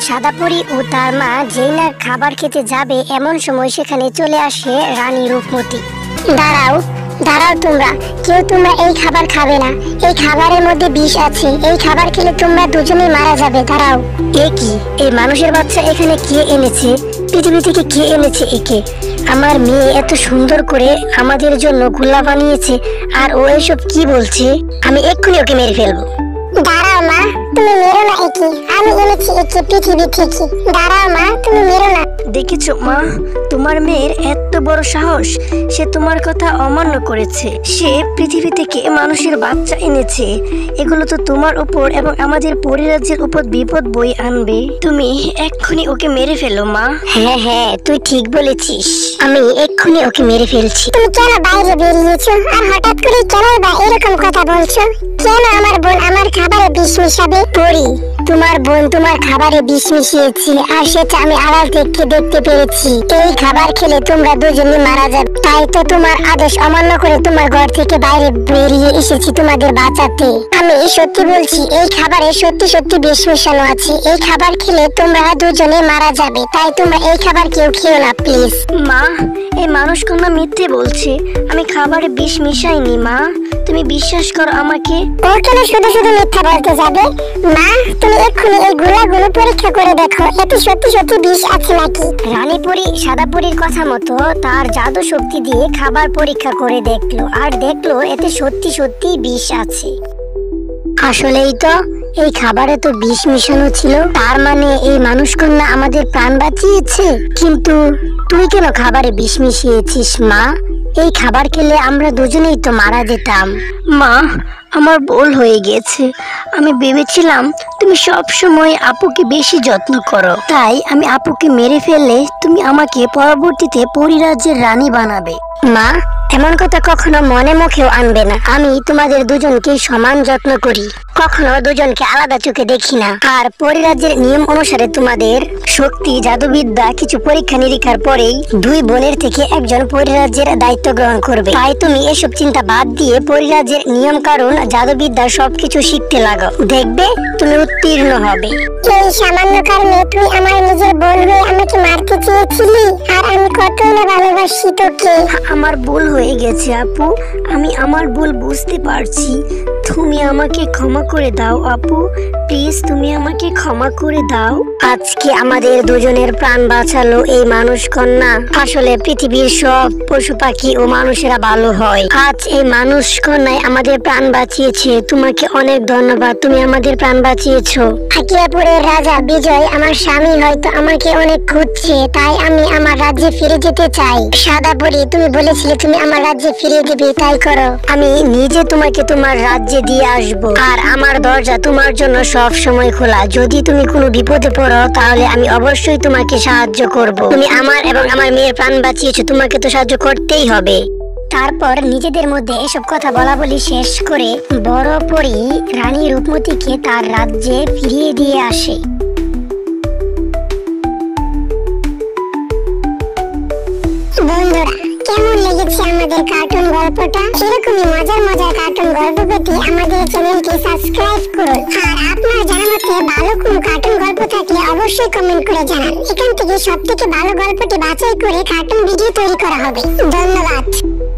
সাদাপরি ও তার মা যেই না খাবার খেতে যাবে এমন সময় সেখানে চলে আসে রানী রূপমতি। দাঁড়াও দাঁড়াও, তোমরা এই খাবার খাবে না। এই খাবারের মধ্যে বিষ আছে, এই খাবার খেলে তোমরা দুজনেই মারা যাবে। দাঁড়াও। এ কি, এই মানুষের বাচ্চা এখানে কে এনেছে? পৃথিবী থেকে কে এনেছে একে? আমার মেয়ে এত সুন্দর করে আমাদের জন্য গোল্লা বানিয়েছে, আর ও এসব কি বলছে? আমি এক্ষুনি ওকে মেরে ফেলবো। দাঁড়াও মা, তুমি মেরো না একে, আমি এনেছি একে পৃথিবী থেকে। দাঁড়াও মা, তুমি মেরো না। দেখেছো মা, তোমার মেয়ের এত বড় সাহস, সে তোমার কথা অমান্য করেছে। সে পৃথিবী থেকে মানুষের বাচ্চা এনেছে। এগুলো তো তোমার উপর এবং আমাদের পরিরাজ্যের উপর বিপদ বই আনবে। তুমি এক্ষুনি ওকে মেরে ফেলো মা। হ্যাঁ হ্যাঁ, তুই ঠিক বলেছিস, আমি এক্ষুনি ওকে মেরে ফেলছি। তুমি কেন বাইরে বেরিয়েছো, আর হঠাৎ করে কেন বা এরকম কথা বলছো? কেন আমার বোন আমার খাবারে বিষ মিশাবে? পরি, তোমার বোন তোমার খাবারে বিষ মিশিয়েছে, আর সেটা আমি আড়াল থেকে দেখতে পেরেছি। এই খাবার খেলে তোমরা দুজনে মারা যাবে। তাই তো তোমার আদেশ অমান্য করে তোমার ঘর থেকে বাইরে বেরিয়ে এসেছি তোমাদের বাঁচাতে। আমি সত্যি বলছি, এই খাবারে সত্যি সত্যি বিষ মেশানো আছে। এই খাবার খেলে তোমরা দুজনে মারা যাবে। তাই তোমরা এই খাবার কেউ খেও না প্লিজ। মা, এই মানুষ কন্যা মিথ্যে বলছে। আমি খাবারে বিষ মিশাইনি মা, তুমি বিশ্বাস করো আমাকে। ও কেন শুধু শুধু মিথ্যা বলতে যাবে? মা, তুমি এক্ষুনি এই গোলাগুলো পরীক্ষা করে দেখো, এতে সত্যি সত্যি বিষ আছে নাকি। রানীপুরী সাদাপুরীর কথা মতো তার জাদু শক্তি দিয়ে খাবার পরীক্ষা করে দেখলো, আর দেখলো এতে সত্যি সত্যি বিষ আছে। আসলেই তো এই খাবারে তো বিষ মিশানো ছিল। তার মানে এই মানুষ কন্যা আমাদের প্রাণ বাঁচিয়েছে। কিন্তু তুই কেন খাবারে বিষ মিশিয়েছিস মা? এই খাবার খেলে আমরা দুজনেই তো মারা যেতাম। মা, আমার ভুল হয়ে গেছে। আমি ভেবেছিলাম তুমি সব সময় আপুকে বেশি যত্ন করো, তাই আমি আপুকে মেরে ফেললে তুমি আমাকে পরবর্তীতে পরিরাজ্যের রানী বানাবে। মা, এমন কথা কখনো মনে মুখেও আনবে না। আমি তোমাদের দুজনকে সমান যত্ন করি, কখনো দুজনকে আলাদা চোখে দেখি না। আর পরিরাজ্যের নিয়ম অনুসারে তোমাদের শক্তি জাদুবিদ্যা কিছু পরীক্ষা নিরীক্ষার পরেই দুই বোনের থেকে একজন পরিরাজ্যের দায়িত্ব গ্রহণ করবে। তাই তুমি এসব চিন্তা বাদ দিয়ে পরিরাজ্যের নিয়ম কারণ জাদুবিদ্যা সবকিছু শিখতে লাগো, দেখবে তুমি উত্তীর্ণ হবে। এই সামান্য কারণে তুই আমার নিজের বোন হয়ে আমাকে মারতে চেয়েছিলি, আর আমি কতই না ভালোবাসি তোকে। আমার ভুল হয়ে গেছে আপু, আমি আমার ভুল বুঝতে পারছি। তুমি আমাকে ক্ষমা করে দাও আপু, প্লিজ তুমি আমাকে ক্ষমা করে দাও। আজকে আমাদের দুজনের প্রাণ বাঁচালো এই মানুষ কন্যা। আসলে পৃথিবীর সব পশু পাখি ও মানুষেরা ভালো হয়। আজ এই মানুষ কন্যায় আমাদের প্রাণ বাঁচিয়েছে। তোমাকে অনেক ধন্যবাদ, তুমি আমাদের প্রাণ বাঁচিয়েছো। হাকিয়াপুরের রাজা বিজয় আমার স্বামী হয়তো আমাকে অনেক খুঁজছে, তাই আমি আমার রাজ্যে ফিরে যেতে চাই। সাদাপুরি, তুমি বলেছিলে তুমি আমার রাজ্যে ফিরে দিবে, তাই করো। আমি নিজে তোমাকে তোমার রাজ্যে দিয়ে আসবো, আর আমার দরজা তোমার জন্য সব সময় খোলা। যদি তুমি কোনো বিপদে পড়ো তাহলে আমি অবশ্যই তোমাকে সাহায্য করব। তুমি আমার এবং আমার মেয়ের প্রাণ বাঁচিয়েছো, তোমাকে তো সাহায্য করতেই হবে। তারপর নিজেদের মধ্যে এসব কথা বলা বলি শেষ করে বড় পরী রানী রূপমতিকে তার রাজ্যে ফিরিয়ে দিয়ে আসে। বন্ধুরা, কেমন লেগেছে আমাদের কার্টুন গল্পটা? এরকমই মজার মজার কার্টুন গল্প পেতে আমাদের চ্যানেলটি সাবস্ক্রাইব করুন। আর আপনার জানা মতে ভালো কোনো কার্টুন গল্প থাকলে অবশ্যই কমেন্ট করে জানান। এখান থেকে সবথেকে ভালো গল্পটি বাছাই করে কার্টুন ভিডিও তৈরি করা হবে। ধন্যবাদ।